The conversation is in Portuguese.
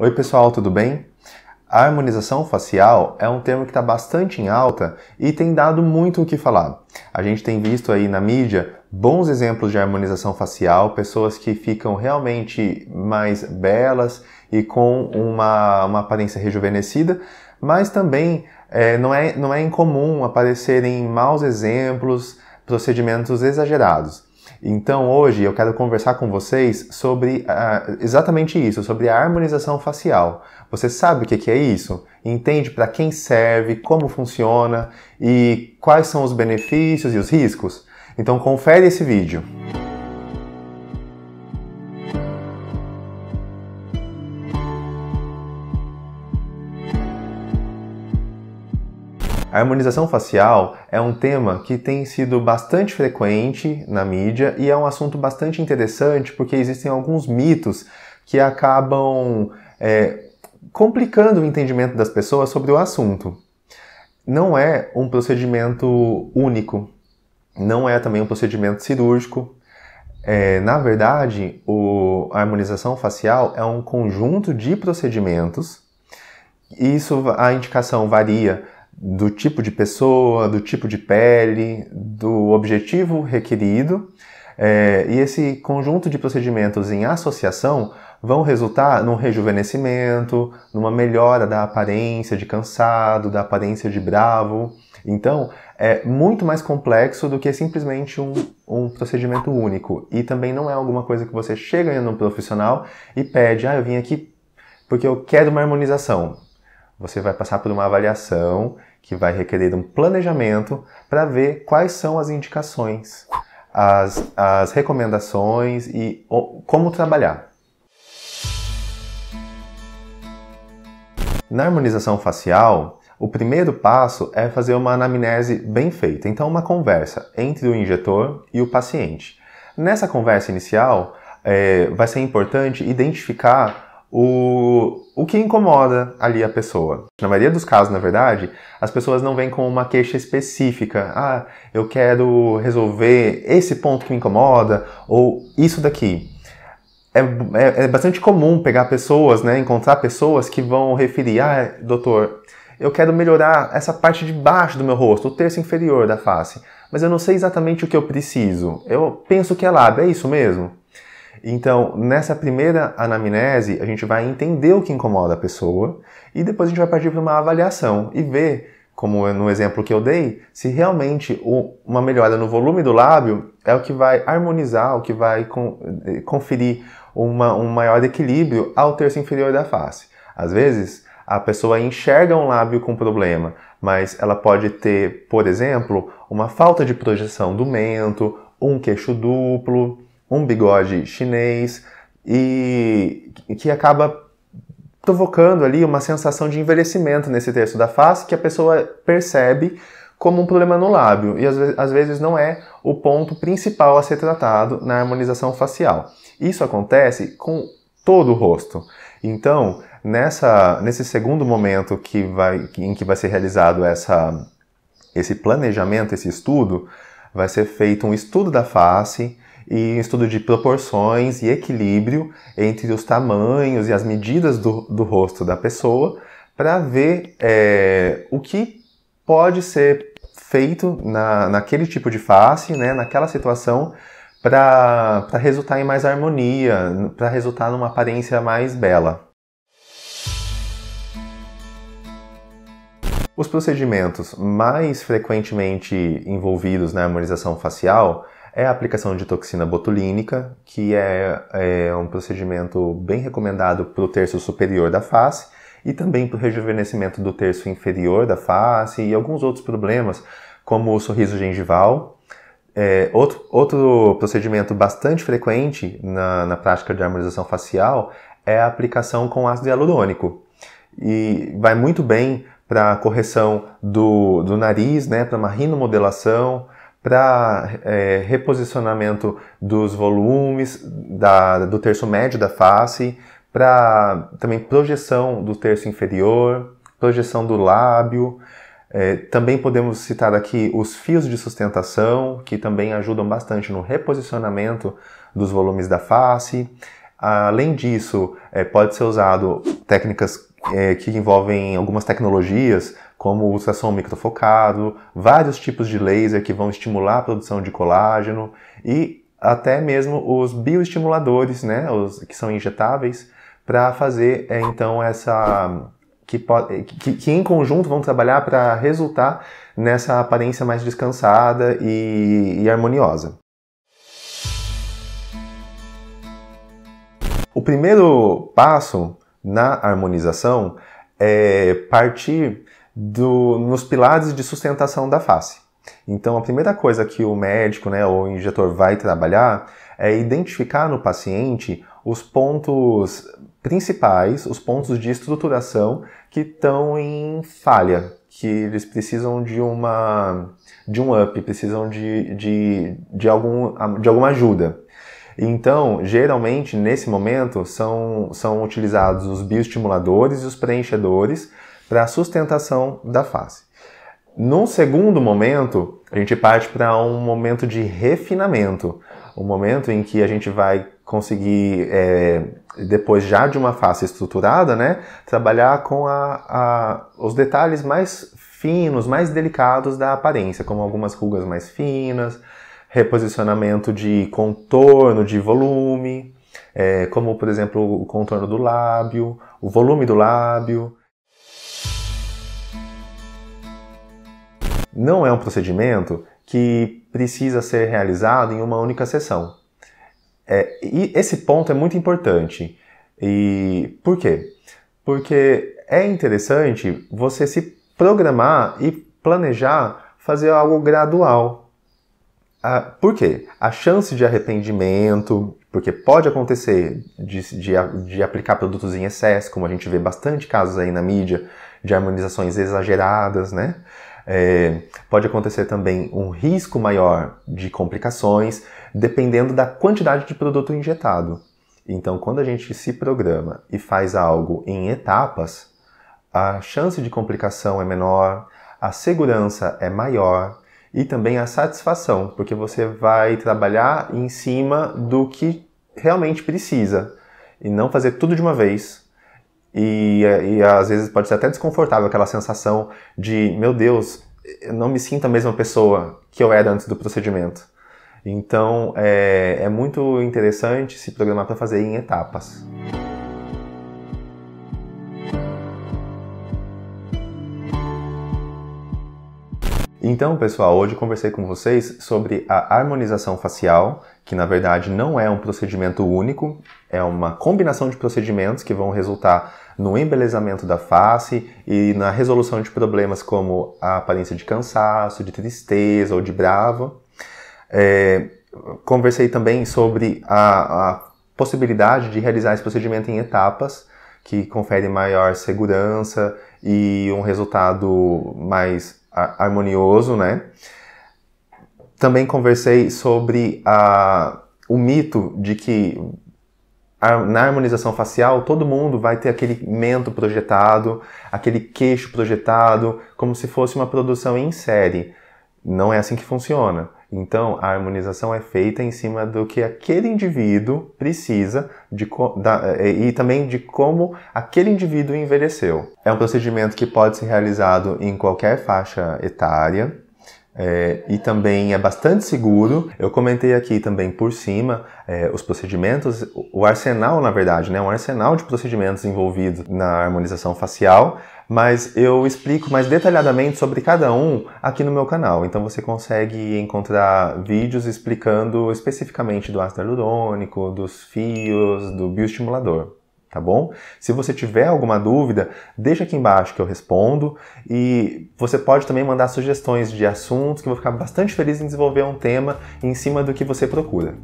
Oi pessoal, tudo bem? A harmonização facial é um termo que está bastante em alta e tem dado muito o que falar. A gente tem visto aí na mídia bons exemplos de harmonização facial, pessoas que ficam realmente mais belas e com uma aparência rejuvenescida, mas também não é incomum aparecerem maus exemplos, procedimentos exagerados. Então hoje eu quero conversar com vocês sobre exatamente isso, sobre a harmonização facial. Você sabe o que é isso? Entende para quem serve, como funciona e quais são os benefícios e os riscos? Então confere esse vídeo. A harmonização facial é um tema que tem sido bastante frequente na mídia e é um assunto bastante interessante porque existem alguns mitos que acabam complicando o entendimento das pessoas sobre o assunto. Não é um procedimento único, não é também um procedimento cirúrgico. Na verdade, a harmonização facial é um conjunto de procedimentos. A indicação varia do tipo de pessoa, do tipo de pele, do objetivo requerido, e esse conjunto de procedimentos em associação vão resultar num rejuvenescimento, numa melhora da aparência de cansado, da aparência de bravo. Então, é muito mais complexo do que simplesmente um procedimento único. E também não é alguma coisa que você chega no profissional e pede, eu vim aqui porque eu quero uma harmonização. Você vai passar por uma avaliação que vai requerer um planejamento para ver quais são as indicações, as recomendações e como trabalhar. Na harmonização facial, o primeiro passo é fazer uma anamnese bem feita. Então, uma conversa entre o injetor e o paciente. Nessa conversa inicial, vai ser importante identificar o que incomoda ali a pessoa. Na maioria dos casos, na verdade, as pessoas não vêm com uma queixa específica. Eu quero resolver esse ponto que me incomoda ou isso daqui. É bastante comum pegar pessoas, encontrar pessoas que vão referir, doutor, eu quero melhorar essa parte de baixo do meu rosto, o terço inferior da face, mas eu não sei exatamente o que eu preciso. Eu penso que é lábio, é isso mesmo? Então, nessa primeira anamnese, a gente vai entender o que incomoda a pessoa e depois a gente vai partir para uma avaliação e ver, como no exemplo que eu dei, se realmente uma melhora no volume do lábio é o que vai harmonizar, o que vai conferir um maior equilíbrio ao terço inferior da face. Às vezes, a pessoa enxerga um lábio com problema, mas ela pode ter, por exemplo, uma falta de projeção do mento, um queixo duplo, um bigode chinês e que acaba provocando ali uma sensação de envelhecimento nesse terço da face que a pessoa percebe como um problema no lábio e às vezes não é o ponto principal a ser tratado na harmonização facial. Isso acontece com todo o rosto. Então, nesse segundo momento em que vai ser realizado esse planejamento, esse estudo, vai ser feito um estudo da face e um estudo de proporções e equilíbrio entre os tamanhos e as medidas do rosto da pessoa para ver o que pode ser feito naquele tipo de face, naquela situação, para resultar em mais harmonia, para resultar numa aparência mais bela. Os procedimentos mais frequentemente envolvidos na harmonização facial é a aplicação de toxina botulínica, que é um procedimento bem recomendado para o terço superior da face e também para o rejuvenescimento do terço inferior da face e alguns outros problemas, como o sorriso gengival. Outro procedimento bastante frequente na prática de harmonização facial é a aplicação com ácido hialurônico. E vai muito bem para a correção do nariz, para uma rinomodelação, para reposicionamento dos volumes do terço médio da face, para também projeção do terço inferior, projeção do lábio. Também podemos citar aqui os fios de sustentação, que também ajudam bastante no reposicionamento dos volumes da face. Além disso, pode ser usado técnicas que envolvem algumas tecnologias, como o ultrassom microfocado, vários tipos de laser que vão estimular a produção de colágeno e até mesmo os bioestimuladores, né, que são injetáveis, para fazer então que em conjunto vão trabalhar para resultar nessa aparência mais descansada e harmoniosa. O primeiro passo na harmonização é partir nos pilares de sustentação da face. Então, a primeira coisa que o médico, né, ou o injetor vai trabalhar é identificar no paciente os pontos principais, os pontos de estruturação que estão em falha, que eles precisam de um up, precisam de alguma ajuda. Então, geralmente, nesse momento, são utilizados os bioestimuladores e os preenchedores para a sustentação da face. Num segundo momento, a gente parte para um momento de refinamento, um momento em que a gente vai conseguir, depois já de uma face estruturada, né, trabalhar com os detalhes mais finos, mais delicados da aparência, como algumas rugas mais finas, reposicionamento de contorno, de volume, como, por exemplo, o contorno do lábio, o volume do lábio. Não é um procedimento que precisa ser realizado em uma única sessão. E esse ponto é muito importante. E por quê? Porque é interessante você se programar e planejar fazer algo gradual. Por quê? A chance de arrependimento, porque pode acontecer de aplicar produtos em excesso, como a gente vê bastante casos aí na mídia, de harmonizações exageradas, né? Pode acontecer também um risco maior de complicações, dependendo da quantidade de produto injetado. Então, quando a gente se programa e faz algo em etapas, a chance de complicação é menor, a segurança é maior e também a satisfação, porque você vai trabalhar em cima do que realmente precisa e não fazer tudo de uma vez. E às vezes pode ser até desconfortável aquela sensação de, meu Deus, eu não me sinto a mesma pessoa que eu era antes do procedimento. Então é muito interessante se programar para fazer em etapas. Então, pessoal, hoje eu conversei com vocês sobre a harmonização facial, que na verdade não é um procedimento único, é uma combinação de procedimentos que vão resultar no embelezamento da face e na resolução de problemas como a aparência de cansaço, de tristeza ou de brava. Conversei também sobre a possibilidade de realizar esse procedimento em etapas, que confere maior segurança e um resultado mais harmonioso, né? Também conversei sobre o mito de que na harmonização facial todo mundo vai ter aquele mento projetado, aquele queixo projetado, como se fosse uma produção em série. Não é assim que funciona. Então, a harmonização é feita em cima do que aquele indivíduo precisa e também de como aquele indivíduo envelheceu. É um procedimento que pode ser realizado em qualquer faixa etária e também é bastante seguro. Eu comentei aqui também por cima os procedimentos, o arsenal, na verdade, né, um arsenal de procedimentos envolvidos na harmonização facial, mas eu explico mais detalhadamente sobre cada um aqui no meu canal. Então você consegue encontrar vídeos explicando especificamente do ácido hialurônico, dos fios, do bioestimulador, tá bom? Se você tiver alguma dúvida, deixa aqui embaixo que eu respondo e você pode também mandar sugestões de assuntos que eu vou ficar bastante feliz em desenvolver um tema em cima do que você procura.